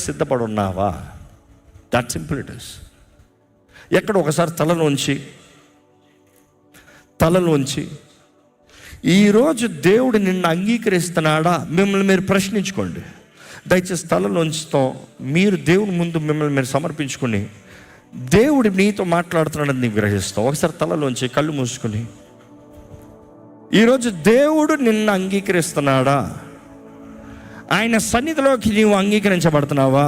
సిద్ధపడి ఉన్నావా? That simple it is. ఎక్కడ ఒకసారి తలలోంచి ఈరోజు దేవుడు నిన్ను అంగీకరిస్తున్నాడా మిమ్మల్ని మీరు ప్రశ్నించుకోండి. దయచేసి తలలోంచితో మీరు దేవుని ముందు మిమ్మల్ని మీరు సమర్పించుకుని దేవుడు నీతో మాట్లాడుతున్నాడని నీకు గ్రహిస్తావు. ఒకసారి తలలోంచి కళ్ళు మూసుకుని ఈరోజు దేవుడు నిన్ను అంగీకరిస్తున్నాడా? ఆయన సన్నిధిలోకి నీవు అంగీకరించబడుతున్నావా?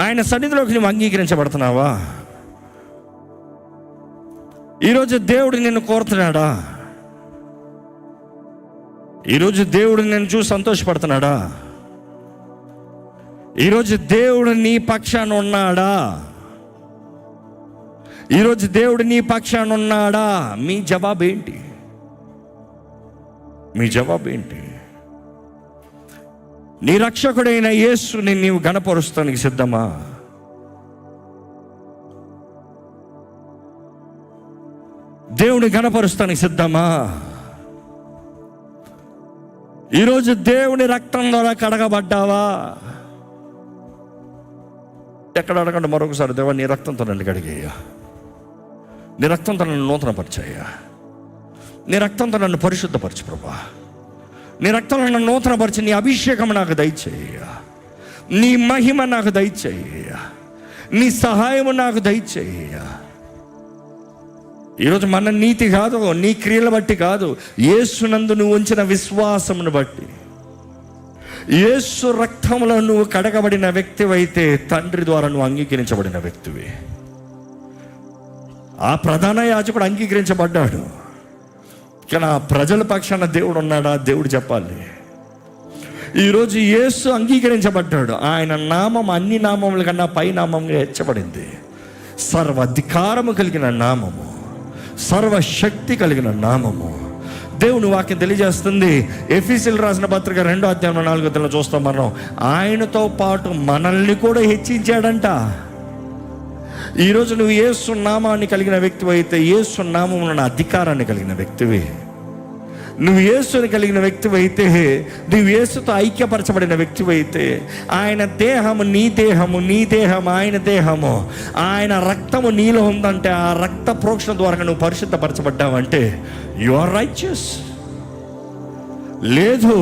ఆయన సన్నిధిలోకి నువ్వు అంగీకరించబడుతున్నావా? ఈరోజు దేవుడు నిన్ను కోరుతున్నాడా? ఈరోజు దేవుడు నిన్ను చూసి సంతోషపడుతున్నాడా? ఈరోజు దేవుడు నీ పక్షాన ఉన్నాడా? ఈరోజు దేవుడు నీ పక్షాన ఉన్నాడా? మీ జవాబు ఏంటి? నీ రక్షకుడైన యేసుని నీవు గణపరుస్తానికి సిద్ధమా? దేవుని గణపరుస్తానికి సిద్ధమా? ఈరోజు దేవుని రక్తం ద్వారా కడగబడ్డావా? ఎక్కడ అడగండి మరొకసారి, దేవా నీ రక్తంతో నన్ను కడిగేయ్యా, నీ రక్తంతో నన్ను నూతనపరిచయ్యా, నీ రక్తంతో నన్ను పరిశుద్ధపరచు ప్రభా, నీ రక్తంలో నన్ను నూతనపరిచి నీ అభిషేకం నాకు దయచేయ్యా, నీ మహిమ నాకు దయచేయ్యా, నీ సహాయము నాకు దయచేయ్యా. ఈరోజు మన నీతి కాదు, నీ క్రియల బట్టి కాదు, యేసునందు నువ్వు ఉంచిన విశ్వాసమును బట్టి, యేసు రక్తంలో నువ్వు కడగబడిన వ్యక్తివైతే తండ్రి ద్వారా నువ్వు అంగీకరించబడిన వ్యక్తివి. ఆ ప్రధాన యాజకుడు అంగీకరించబడ్డాడు, కానీ ఆ ప్రజల పక్షాన దేవుడు ఉన్నాడా? దేవుడు చెప్పాలి. ఈరోజు యేసు అంగీకరించబడ్డాడు. ఆయన నామం అన్ని నామముల కన్నా పై నామంగా హెచ్చబడింది. సర్వాధికారము కలిగిన నామము, సర్వశక్తి కలిగిన నామము. దేవుని వాక్యం తెలియజేస్తుంది. ఎఫెసీయులకు రాసిన పత్రిక 2వ అధ్యాయం 4వ వచనంలో చూస్తాం మనం. ఆయనతో పాటు మనల్ని కూడా హెచ్చించాడంట. ఈరోజు నువ్వు యేసు నామాన్ని కలిగిన వ్యక్తివి అయితే, యేసు నామమున అధికారాన్ని కలిగిన వ్యక్తివి. నువ్వు యేసుని కలిగిన వ్యక్తివి అయితే, నువ్వు యేసుతో ఐక్యపరచబడిన వ్యక్తివి అయితే, ఆయన దేహము నీ దేహము, నీ దేహము ఆయన దేహము, ఆయన రక్తము నీలో ఉందంటే, ఆ రక్త ప్రోక్షణ ద్వారా నువ్వు పరిశుద్ధపరచబడ్డావంటే యు ఆర్ రైచియస్. లేదు,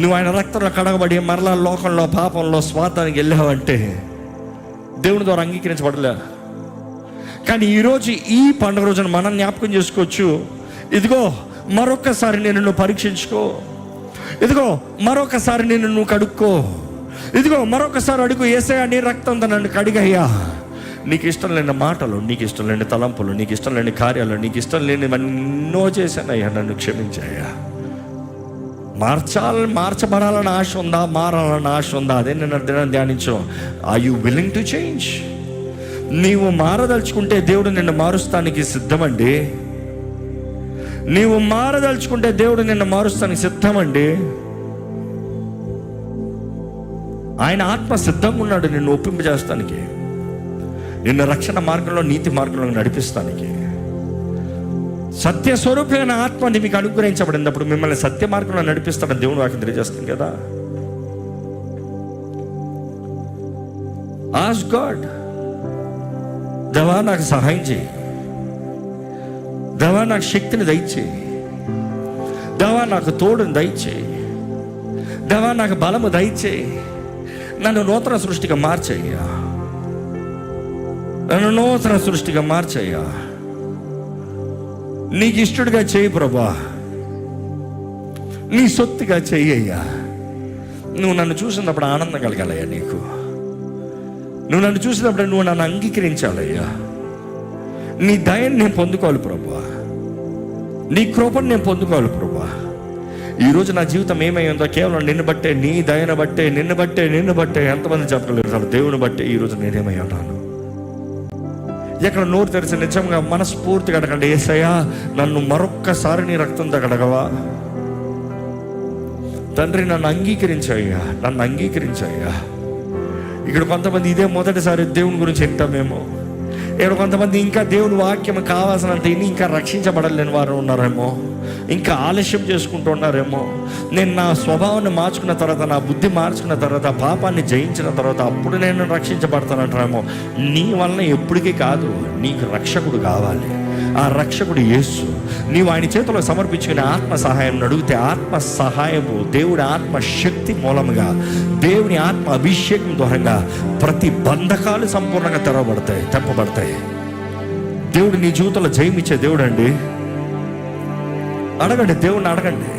నువ్వు ఆయన రక్తంలో కడగబడి మరలా లోకంలో పాపంలో స్వార్థానికి వెళ్ళావంటే దేవుని ద్వారా అంగీకరించబడలే. కానీ ఈరోజు ఈ పండుగ రోజున మనం జ్ఞాపకం చేసుకోవచ్చు. ఇదిగో మరొకసారి నేను నువ్వు పరీక్షించుకో, ఇదిగో మరొకసారి నేను నువ్వు కడుక్కో, ఇదిగో మరొకసారి అడుగు, యేసయ్యా నీ రక్తంతో నన్ను కడిగయ్యా. నీకు ఇష్టం లేని మాటలు, నీకు ఇష్టం లేని తలంపులు, నీకు ఇష్టం లేని కార్యాలు, నీకు ఇష్టం లేని ఎన్నో చేశానయ్యా, నన్ను క్షమించయ్యా. మార్చబడాలని ఆశ ఉందా? మారాలని ఆశ ఉందా? అదే నేను ధ్యానించు. Are you willing to change? నీవు మారదలుచుకుంటే దేవుడు నిన్ను మారుస్తానికి సిద్ధమండి. నీవు మారదలుచుకుంటే దేవుడు నిన్ను మారుస్తానికి సిద్ధమండి. ఆయన ఆత్మ సిద్ధంగా ఉన్నాడు నిన్ను ఒప్పింపజేస్తానికి, నిన్ను రక్షణ మార్గంలో, నీతి మార్గంలో నడిపిస్తానికి. సత్య స్వరూపమైన ఆత్మ మీకు అనుగ్రహించబడినప్పుడు మిమ్మల్ని సత్య మార్గంలో నడిపిస్తాడని దేవుడు వాక్యం తెలియజేస్తుంది కదా. ఆస్క్ గాడ్, దేవా నాకు సహాయం చేయి, దేవా నాకు శక్తిని దయచేయి, దేవా నాకు తోడుని దయచేయి, దేవా నాకు బలము దయచేయి, నన్ను నూతన సృష్టిగా మార్చయ్యా, నన్ను నూతన సృష్టిగా మార్చయ్యా. నీకు ఇష్టడుగా చేయి ప్రభా, నీ సొత్తుగా చెయ్యయ్యా. నువ్వు నన్ను చూసినప్పుడు ఆనందం కలగాలయ్యా, నువ్వు నన్ను చూసినప్పుడు నువ్వు నన్ను అంగీకరించాలయ్యా. నీ దయని నేను పొందుకోవాలి ప్రభా, నీ కృపను నేను పొందుకోవాలి ప్రభా. ఈరోజు నా జీవితం ఏమైందో కేవలం నిన్ను బట్టే, నీ దయను బట్టే, నిన్ను బట్టే. ఎంతమంది చెప్పగలుగుతారు? దేవుని బట్టే ఈరోజు నేనేమై ఉన్నాను. ఎక్కడ నోరు తెరిచి నిజంగా మనస్ఫూర్తిగా అడగండి, యేసయ్యా నన్ను మరొక్కసారి నీ రక్తంతో కడగవా తండ్రి, నన్ను అంగీకరించయ్యా. ఇక్కడ కొంతమంది ఇదే మొదటిసారి దేవుని గురించి వింటామేమో, ఇక్కడ కొంతమంది ఇంకా దేవుని వాక్యం కావాల్సినంత ఇంకా రక్షించబడలేని వారు ఉన్నారేమో. ఇంకా ఆలస్యం చేసుకుంటున్నారేమో. నేను నా స్వభావాన్ని మార్చుకున్న తర్వాత, నా బుద్ధి మార్చుకున్న తర్వాత, పాపాన్ని జయించిన తర్వాత అప్పుడు నేను రక్షించబడతానంటారేమో. నీ వలన ఎప్పటికీ కాదు, నీకు రక్షకుడు కావాలి. ఆ రక్షకుడు యేసు. నీవు ఆయన చేతిలో సమర్పించుకునే ఆత్మ సహాయం అడిగితే, ఆత్మ సహాయము, దేవుడి ఆత్మ శక్తి మూలముగా, దేవుని ఆత్మ అభిషేకం ద్వారంగా ప్రతి బంధకాలు సంపూర్ణంగా తెప్పబడతాయి. దేవుడు నీ జీవితంలో జయమిచ్చే దేవుడు అండి. అడగండి, దేవుడిని అడగండి.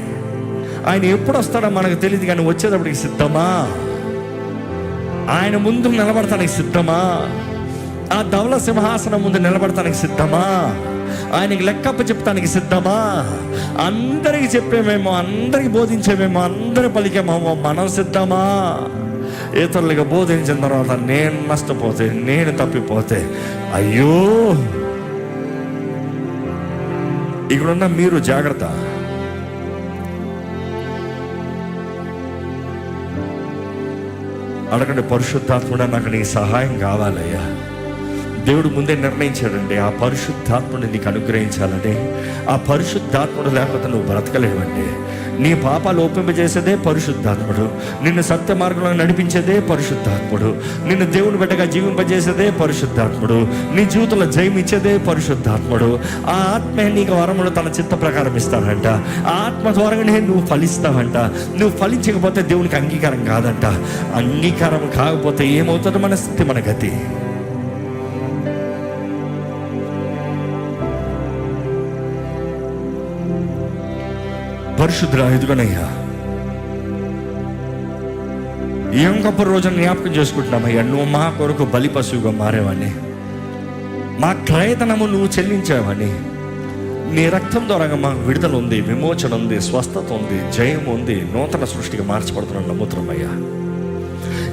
ఆయన ఎప్పుడు వస్తాడో మనకు తెలియదు, కానీ వచ్చేటప్పటికి సిద్ధమా? ఆయన ముందు నిలబడటానికి సిద్ధమా? ఆ ధవల సింహాసనం ముందు నిలబడటానికి సిద్ధమా? ఆయనకి లెక్కప్ప చెప్తానికి సిద్ధమా? అందరికి చెప్పేమేమో, అందరికి బోధించేమేమో, అందరి పలికేమేమో, మనం సిద్ధమా? ఇతరులుగా బోధించిన తర్వాత నేను నష్టపోతే, నేను తప్పిపోతే అయ్యో. ఇక్కడున్న మీరు జాగ్రత్త. అడగండి, పరిశుద్ధాత్ముడా నాకు నీ సహాయం కావాలయ్యా. దేవుడు ముందే నిర్ణయించాడండి, ఆ పరిశుద్ధాత్ముడిని నీకు అనుగ్రహించాలని. ఆ పరిశుద్ధాత్ముడు లేకపోతే నువ్వు బ్రతకలేవండి. నీ పాపాలు ఒప్పింపజేసేదే పరిశుద్ధాత్ముడు, నిన్ను సత్య మార్గంలో నడిపించేదే పరిశుద్ధాత్ముడు, నిన్ను దేవుని బిడ్డగా జీవింపజేసేదే పరిశుద్ధాత్ముడు, నీ జీవితంలో జయమిచ్చేదే పరిశుద్ధాత్ముడు. ఆ ఆత్మే నీకు వరములు తన చిత్త ప్రకారం ఇస్తాడంట. ఆ ఆత్మ ద్వారానే నువ్వు ఫలిస్తావంట. నువ్వు ఫలించకపోతే దేవునికి అంగీకారం కాదంట. అంగీకారం కాకపోతే ఏమవుతుందో మన స్థితి, మన గతి. పరిశుద్ధుడా, ఎదుగునయ్యా, ఏం గొప్ప రోజున జ్ఞాపకం చేసుకుంటున్నామయ్యా. నువ్వు మా కొరకు బలి పశువుగా మారేవాడిని, మా క్రయధనము నువ్వు చెల్లించావని. నీ రక్తం ద్వారా మాకు విడుదల ఉంది, విమోచన ఉంది, స్వస్థత ఉంది, జయం ఉంది, నూతన సృష్టిగా మార్చబడుతున్న నమ్ముతున్నామయ్యా.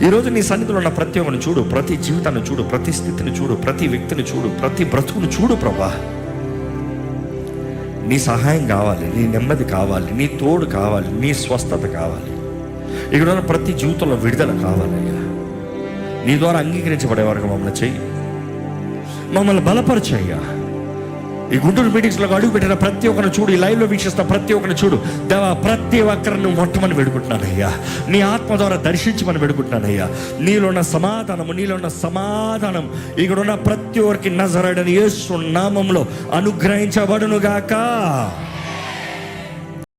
ఈరోజు నీ సన్నిధిలో ఉన్న ప్రతి ఒక్కరిని చూడు, ప్రతి జీవితాన్ని చూడు, ప్రతి స్థితిని చూడు, ప్రతి వ్యక్తిని చూడు, ప్రతి బ్రతుకును చూడు ప్రభా. నీ సహాయం కావాలి, నీ నెమ్మది కావాలి, నీ తోడు కావాలి, నీ స్వస్థత కావాలి. ఇక్కడ ప్రతి జీవితంలో విడుదల కావాలయ్యా. నీ ద్వారా అంగీకరించబడే వరకు మమ్మల్ని చెయ్యి, మమ్మల్ని బలపరచయ్యా. ఈ గుంటూరు మీటింగ్స్లో అడుగు పెట్టిన ప్రతి ఒక్కరిని చూడు, ఈ లైవ్లో వీక్షిస్తున్న ప్రతి ఒక్కరిని చూడు దేవా. ప్రతి ఒక్కరిని నువ్వు మొట్టమని వేడుకుంటున్నానయ్యా. నీ ఆత్మ ద్వారా దర్శించమని వేడుకుంటున్నానయ్యా. నీలో ఉన్న సమాధానం ఇక్కడ ఉన్న ప్రతి ఒక్కరికి నజరేయుడైన యేసు నామములో అనుగ్రహించబడును గాక.